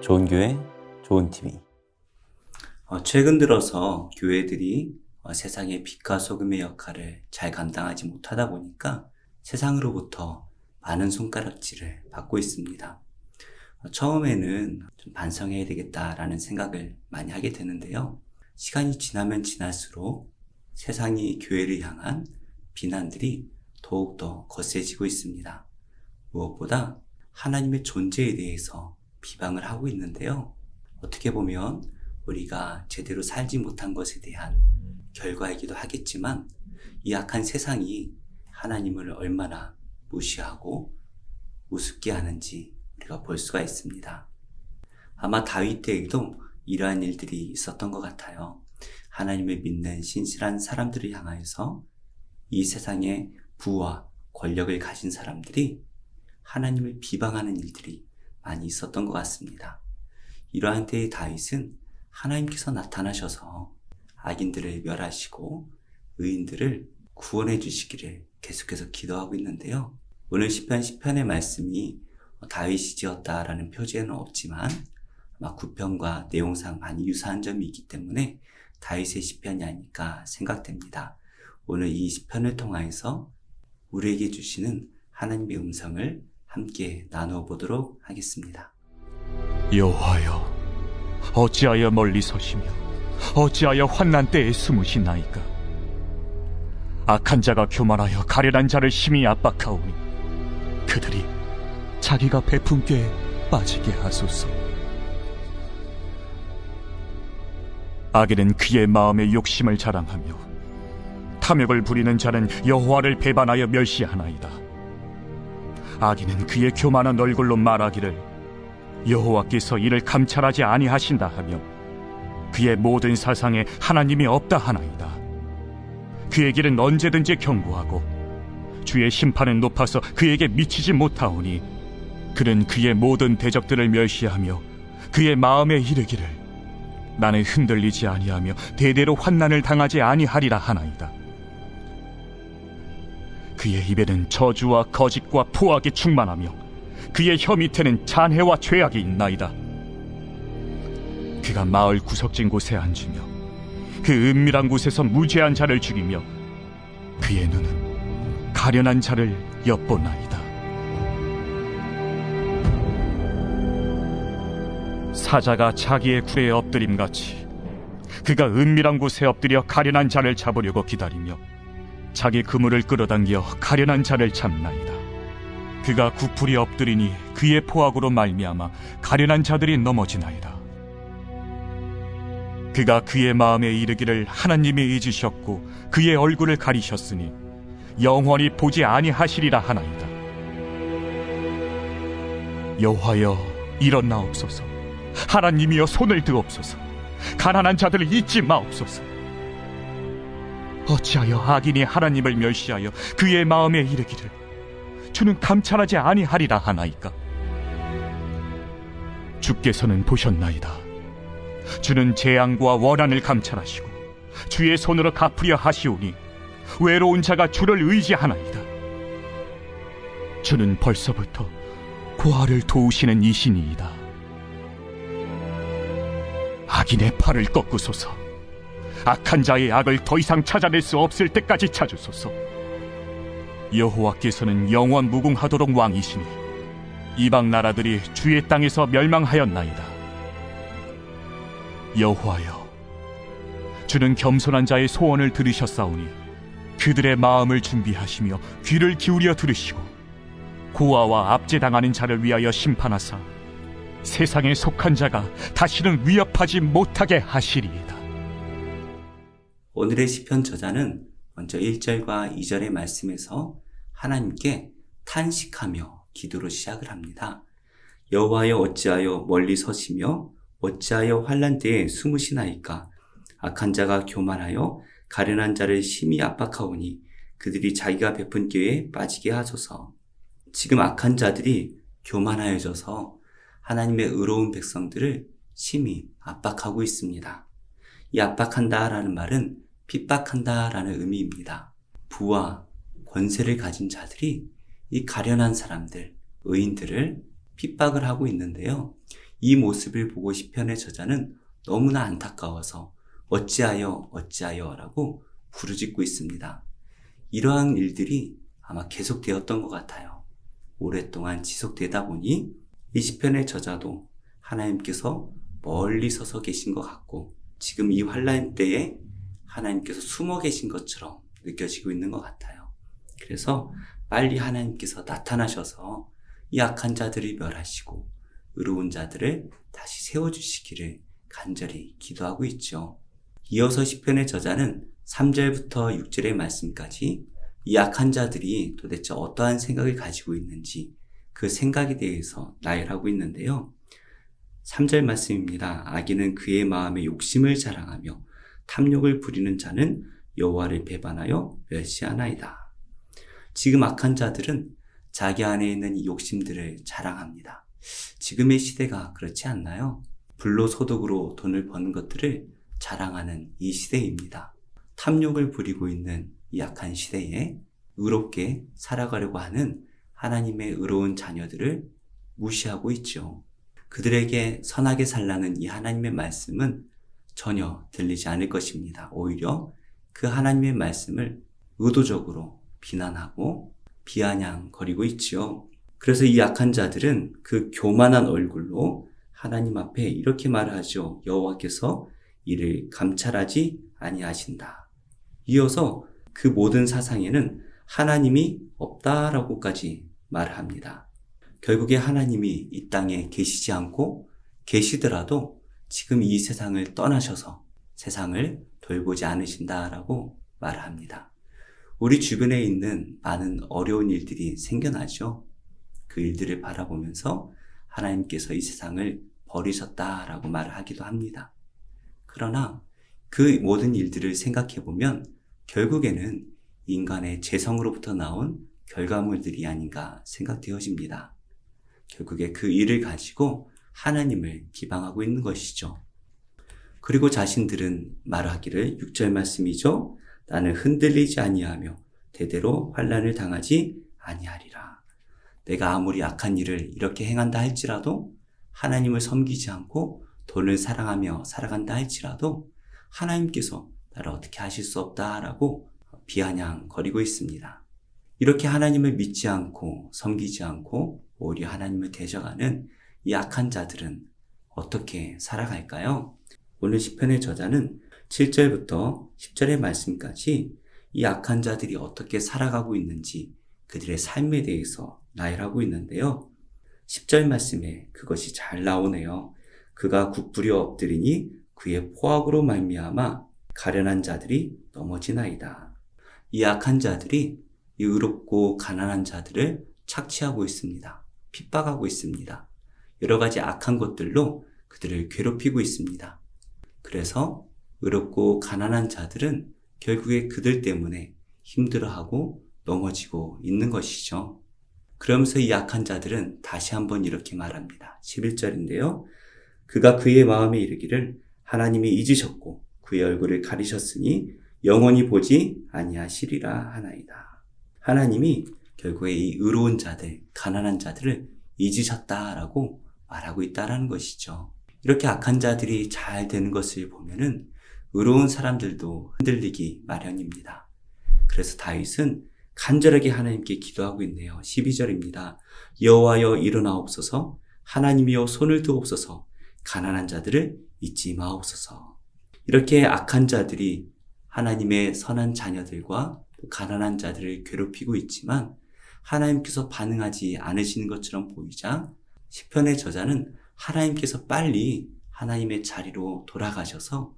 좋은 교회, 좋은 TV. 최근 들어서 교회들이 세상의 빛과 소금의 역할을 잘 감당하지 못하다 보니까 세상으로부터 많은 손가락질을 받고 있습니다. 처음에는 좀 반성해야 되겠다라는 생각을 많이 하게 되는데요. 시간이 지나면 지날수록 세상이 교회를 향한 비난들이 더욱더 거세지고 있습니다. 무엇보다 하나님의 존재에 대해서 비방을 하고 있는데요. 어떻게 보면 우리가 제대로 살지 못한 것에 대한 결과이기도 하겠지만 이 악한 세상이 하나님을 얼마나 무시하고 우습게 하는지 우리가 볼 수가 있습니다. 아마 다윗 때에도 이러한 일들이 있었던 것 같아요. 하나님을 믿는 신실한 사람들을 향하여서 이 세상에 부와 권력을 가진 사람들이 하나님을 비방하는 일들이 많이 있었던 것 같습니다. 이러한 때의 다윗은 하나님께서 나타나셔서 악인들을 멸하시고 의인들을 구원해 주시기를 계속해서 기도하고 있는데요. 오늘 시편 10편의 말씀이 다윗이 지었다라는 표지에는 없지만 아마 구편과 내용상 많이 유사한 점이 있기 때문에 다윗의 시편이 아닐까 생각됩니다. 오늘 이 시편을 통하여서 우리에게 주시는 하나님의 음성을 함께 나누어 보도록 하겠습니다. 여호와여, 어찌하여 멀리 서시며 어찌하여 환난 때에 숨으시나이까? 악한 자가 교만하여 가련한 자를 심히 압박하오니 그들이 자기가 베푼 꾀에 빠지게 하소서. 악인은 그의 마음의 욕심을 자랑하며 탐욕을 부리는 자는 여호와를 배반하여 멸시하나이다. 악인은 그의 교만한 얼굴로 말하기를 여호와께서 이를 감찰하지 아니하신다 하며 그의 모든 사상에 하나님이 없다 하나이다. 그의 길은 언제든지 견고하고 주의 심판은 높아서 그에게 미치지 못하오니 그는 그의 모든 대적들을 멸시하며 그의 마음에 이르기를 나는 흔들리지 아니하며 대대로 환난을 당하지 아니하리라 하나이다. 그의 입에는 저주와 거짓과 포악이 충만하며 그의 혀 밑에는 잔해와 죄악이 있나이다. 그가 마을 구석진 곳에 앉으며 그 은밀한 곳에서 무죄한 자를 죽이며 그의 눈은 가련한 자를 엿보나이다. 사자가 자기의 굴에 엎드림같이 그가 은밀한 곳에 엎드려 가련한 자를 잡으려고 기다리며 자기 그물을 끌어당겨 가련한 자를 잡나이다. 그가 구풀이 엎드리니 그의 포악으로 말미암아 가련한 자들이 넘어지나이다. 그가 그의 마음에 이르기를 하나님이 잊으셨고 그의 얼굴을 가리셨으니 영원히 보지 아니하시리라 하나이다. 여호와여, 일어나옵소서. 하나님이여, 손을 드옵소서. 가난한 자들을 잊지 마옵소서. 어찌하여 악인이 하나님을 멸시하여 그의 마음에 이르기를 주는 감찰하지 아니하리라 하나이까? 주께서는 보셨나이다. 주는 재앙과 원한을 감찰하시고 주의 손으로 갚으려 하시오니 외로운 자가 주를 의지하나이다. 주는 벌써부터 고아를 도우시는 이신이이다. 악인의 팔을 꺾으소서. 악한 자의 악을 더 이상 찾아낼 수 없을 때까지 찾으소서. 여호와께서는 영원 무궁하도록 왕이시니 이방 나라들이 주의 땅에서 멸망하였나이다. 여호와여, 주는 겸손한 자의 소원을 들으셨사오니 그들의 마음을 준비하시며 귀를 기울여 들으시고 고아와 압제당하는 자를 위하여 심판하사 세상에 속한 자가 다시는 위협하지 못하게 하시리이다. 오늘의 시편 저자는 먼저 1절과 2절의 말씀에서 하나님께 탄식하며 기도로 시작을 합니다. 여호와여, 어찌하여 멀리 서시며 어찌하여 환난 때에 숨으시나이까? 악한 자가 교만하여 가련한 자를 심히 압박하오니 그들이 자기가 베푼 꾀에 빠지게 하소서. 지금 악한 자들이 교만하여져서 하나님의 의로운 백성들을 심히 압박하고 있습니다. 이 압박한다라는 말은 핍박한다라는 의미입니다. 부와 권세를 가진 자들이 이 가련한 사람들, 의인들을 핍박을 하고 있는데요. 이 모습을 보고 시편의 저자는 너무나 안타까워서 어찌하여 라고 부르짖고 있습니다. 이러한 일들이 아마 계속되었던 것 같아요. 오랫동안 지속되다 보니 이 시편의 저자도 하나님께서 멀리 서서 계신 것 같고 지금 이 환난 때에 하나님께서 숨어 계신 것처럼 느껴지고 있는 것 같아요. 그래서 빨리 하나님께서 나타나셔서 이 악한 자들을 멸하시고 의로운 자들을 다시 세워주시기를 간절히 기도하고 있죠. 이어서 시편의 저자는 3절부터 6절의 말씀까지 이 악한 자들이 도대체 어떠한 생각을 가지고 있는지 그 생각에 대해서 나열하고 있는데요. 3절 말씀입니다. 악인은 그의 마음에 욕심을 자랑하며 탐욕을 부리는 자는 여호와를 배반하여 멸시하나이다. 지금 악한 자들은 자기 안에 있는 이 욕심들을 자랑합니다. 지금의 시대가 그렇지 않나요? 불로소득으로 돈을 버는 것들을 자랑하는 이 시대입니다. 탐욕을 부리고 있는 이 악한 시대에 의롭게 살아가려고 하는 하나님의 의로운 자녀들을 무시하고 있죠. 그들에게 선하게 살라는 이 하나님의 말씀은 전혀 들리지 않을 것입니다. 오히려 그 하나님의 말씀을 의도적으로 비난하고 비아냥거리고 있지요. 그래서 이 악한 자들은 그 교만한 얼굴로 하나님 앞에 이렇게 말하죠. 여호와께서 이를 감찰하지 아니하신다. 이어서 그 모든 사상에는 하나님이 없다라고까지 말합니다. 결국에 하나님이 이 땅에 계시지 않고 계시더라도 지금 이 세상을 떠나셔서 세상을 돌보지 않으신다라고 말합니다. 우리 주변에 있는 많은 어려운 일들이 생겨나죠. 그 일들을 바라보면서 하나님께서 이 세상을 버리셨다라고 말을 하기도 합니다. 그러나 그 모든 일들을 생각해보면 결국에는 인간의 재성으로부터 나온 결과물들이 아닌가 생각되어집니다. 결국에 그 일을 가지고 하나님을 비방하고 있는 것이죠. 그리고 자신들은 말하기를 6절 말씀이죠. 나는 흔들리지 아니하며 대대로 환난을 당하지 아니하리라. 내가 아무리 악한 일을 이렇게 행한다 할지라도 하나님을 섬기지 않고 돈을 사랑하며 살아간다 할지라도 하나님께서 나를 어떻게 하실 수 없다라고 비아냥거리고 있습니다. 이렇게 하나님을 믿지 않고 섬기지 않고 오히려 하나님을 대적하는 이 악한 자들은 어떻게 살아갈까요? 오늘 시편의 저자는 7절부터 10절의 말씀까지 이 악한 자들이 어떻게 살아가고 있는지 그들의 삶에 대해서 나열하고 있는데요. 10절 말씀에 그것이 잘 나오네요. 그가 굽부려 엎드리니 그의 포악으로 말미암아 가련한 자들이 넘어지나이다. 이 악한 자들이 이 의롭고 가난한 자들을 착취하고 있습니다. 핍박하고 있습니다. 여러 가지 악한 것들로 그들을 괴롭히고 있습니다. 그래서 의롭고 가난한 자들은 결국에 그들 때문에 힘들어하고 넘어지고 있는 것이죠. 그러면서 이 악한 자들은 다시 한번 이렇게 말합니다. 11절인데요. 그가 그의 마음에 이르기를 하나님이 잊으셨고 그의 얼굴을 가리셨으니 영원히 보지 아니하시리라 하나이다. 하나님이 결국에 이 의로운 자들, 가난한 자들을 잊으셨다라고 말하고 있다라는 것이죠. 이렇게 악한 자들이 잘 되는 것을 보면은 의로운 사람들도 흔들리기 마련입니다. 그래서 다윗은 간절하게 하나님께 기도하고 있네요. 12절입니다. 여호와여 일어나옵소서, 하나님이여 손을 드옵소서, 가난한 자들을 잊지 마옵소서. 이렇게 악한 자들이 하나님의 선한 자녀들과 가난한 자들을 괴롭히고 있지만 하나님께서 반응하지 않으시는 것처럼 보이자 시편의 저자는 하나님께서 빨리 하나님의 자리로 돌아가셔서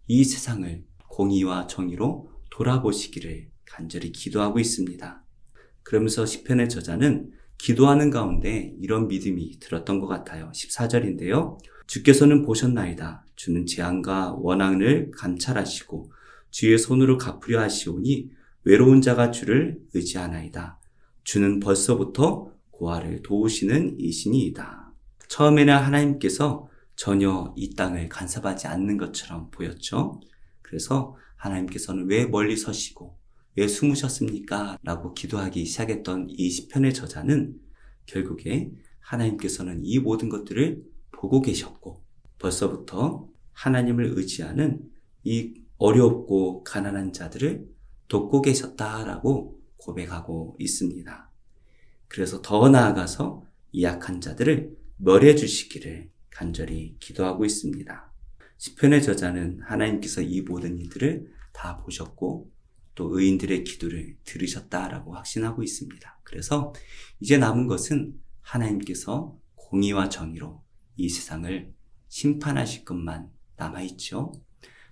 이 세상을 공의와 정의로 돌아보시기를 간절히 기도하고 있습니다. 그러면서 시편의 저자는 기도하는 가운데 이런 믿음이 들었던 것 같아요. 14절인데요. 주께서는 보셨나이다. 주는 재앙과 원한을 감찰하시고 주의 손으로 갚으려 하시오니 외로운 자가 주를 의지하나이다. 주는 벌써부터 고아를 도우시는 이신이이다. 처음에는 하나님께서 전혀 이 땅을 간섭하지 않는 것처럼 보였죠. 그래서 하나님께서는 왜 멀리 서시고 왜 숨으셨습니까? 라고 기도하기 시작했던 이 시편의 저자는 결국에 하나님께서는 이 모든 것들을 보고 계셨고 벌써부터 하나님을 의지하는 이 어렵고 가난한 자들을 돕고 계셨다라고 고백하고 있습니다. 그래서 더 나아가서 이 약한 자들을 멸해 주시기를 간절히 기도하고 있습니다. 시편의 저자는 하나님께서 이 모든 일들을 다 보셨고 또 의인들의 기도를 들으셨다라고 확신하고 있습니다. 그래서 이제 남은 것은 하나님께서 공의와 정의로 이 세상을 심판하실 것만 남아있죠.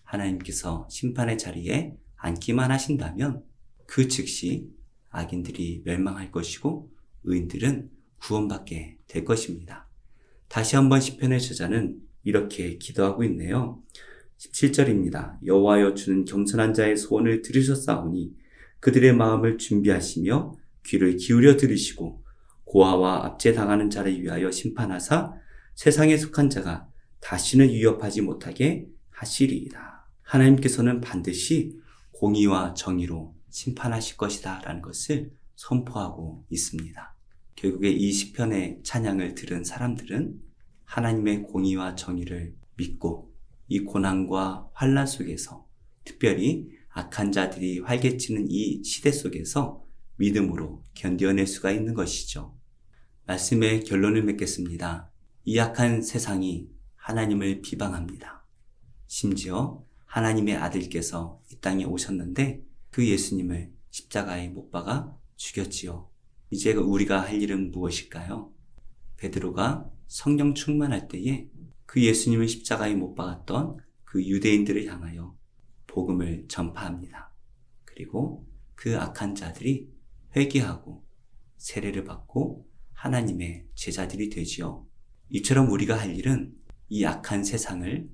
하나님께서 심판의 자리에 앉기만 하신다면 그 즉시 악인들이 멸망할 것이고 의인들은 구원받게 될 것입니다. 다시 한번 시편의 저자는 이렇게 기도하고 있네요. 17절입니다. 여호와여 주는 겸손한 자의 소원을 들으셨사오니 그들의 마음을 준비하시며 귀를 기울여 들으시고 고아와 압제당하는 자를 위하여 심판하사 세상에 속한 자가 다시는 위협하지 못하게 하시리이다. 하나님께서는 반드시 공의와 정의로 심판하실 것이다 라는 것을 선포하고 있습니다. 결국에 이 시편의 찬양을 들은 사람들은 하나님의 공의와 정의를 믿고 이 고난과 환난 속에서 특별히 악한 자들이 활개치는 이 시대 속에서 믿음으로 견뎌낼 수가 있는 것이죠. 말씀의 결론을 맺겠습니다. 이 악한 세상이 하나님을 비방합니다. 심지어 하나님의 아들께서 이 땅에 오셨는데 그 예수님을 십자가에 못 박아 죽였지요. 이제 우리가 할 일은 무엇일까요? 베드로가 성령 충만할 때에 그 예수님을 십자가에 못 박았던 그 유대인들을 향하여 복음을 전파합니다. 그리고 그 악한 자들이 회개하고 세례를 받고 하나님의 제자들이 되지요. 이처럼 우리가 할 일은 이 악한 세상을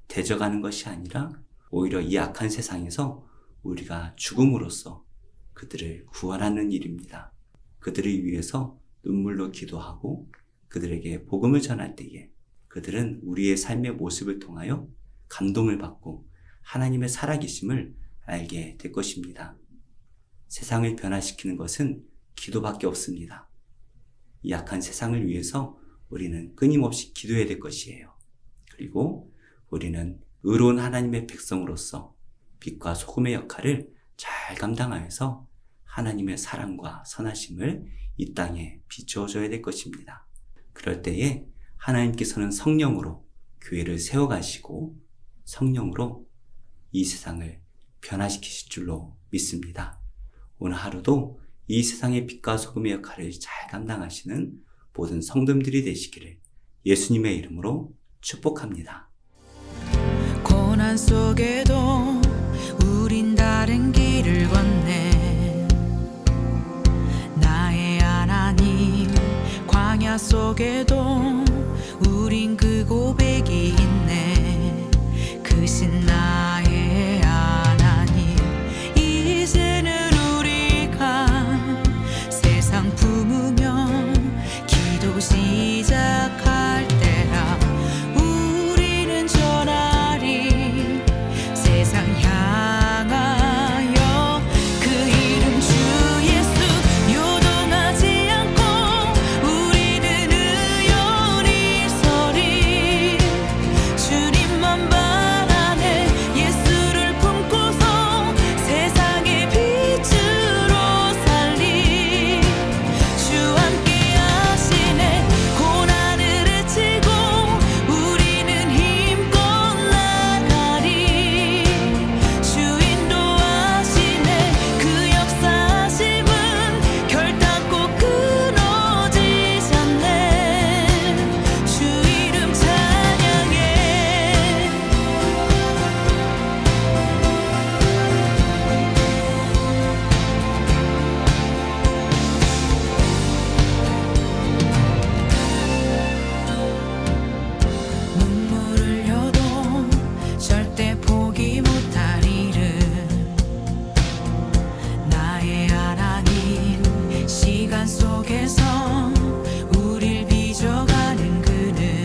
대적하는 것이 아니라 오히려 이 악한 세상에서 우리가 죽음으로써 그들을 구원하는 일입니다. 그들을 위해서 눈물로 기도하고 그들에게 복음을 전할 때에 그들은 우리의 삶의 모습을 통하여 감동을 받고 하나님의 살아계심을 알게 될 것입니다. 세상을 변화시키는 것은 기도밖에 없습니다. 이 약한 세상을 위해서 우리는 끊임없이 기도해야 될 것이에요. 그리고 우리는 의로운 하나님의 백성으로서 빛과 소금의 역할을 잘 감당하여서 하나님의 사랑과 선하심을 이 땅에 비추어줘야 될 것입니다. 그럴 때에 하나님께서는 성령으로 교회를 세워가시고 성령으로 이 세상을 변화시키실 줄로 믿습니다. 오늘 하루도 이 세상의 빛과 소금의 역할을 잘 감당하시는 모든 성도들이 되시기를 예수님의 이름으로 축복합니다. 고난 속에도 우린 다른 길을 걷네. 나의 하나님 광야 속에도 우린 그 고백이 있네. 크신 나의 하나님 이제는 우리가 세상 품으며 기도 시작할 때라. 우리는 전하리 세상 향하여 그 이름 주 예수 요동하지 않고 우리는 의연히 서리. 주님만 바라네 예수를 품고서 세상의 빛으로 살리. 주 함께 하시네 고난을 헤치고 우리는 힘껏 나가리. 주 인도하시네 그 역사하심은 결단코 끊어지지 않네. 주 이름 찬양해. 눈물 흘려도 절대 포기 못할 일은 나의 하나님. 시간 속에서 우릴 빚어가는 그는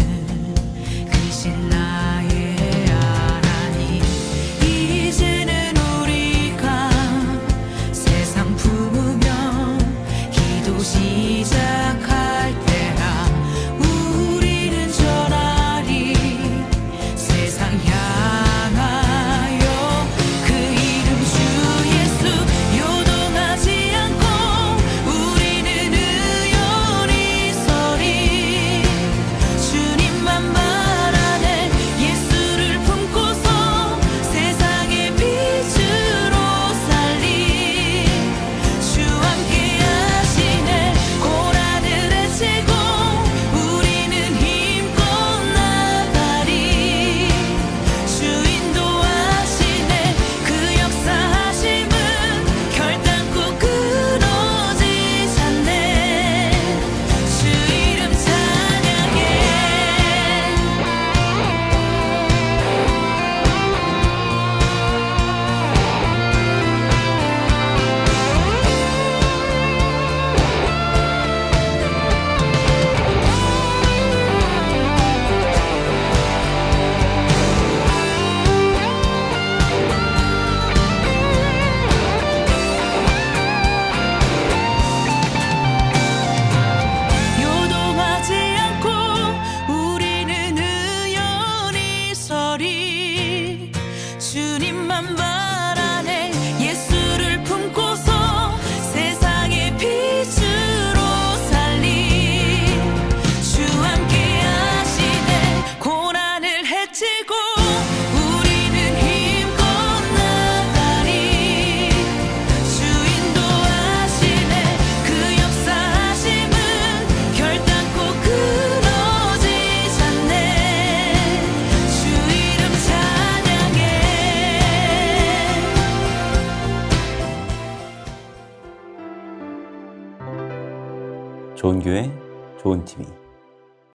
크신 나의 하나님. 이제는 우리가 세상 품으며 기도 시작할 때라. 우리는 전하 좋은 교회, 좋은 TV.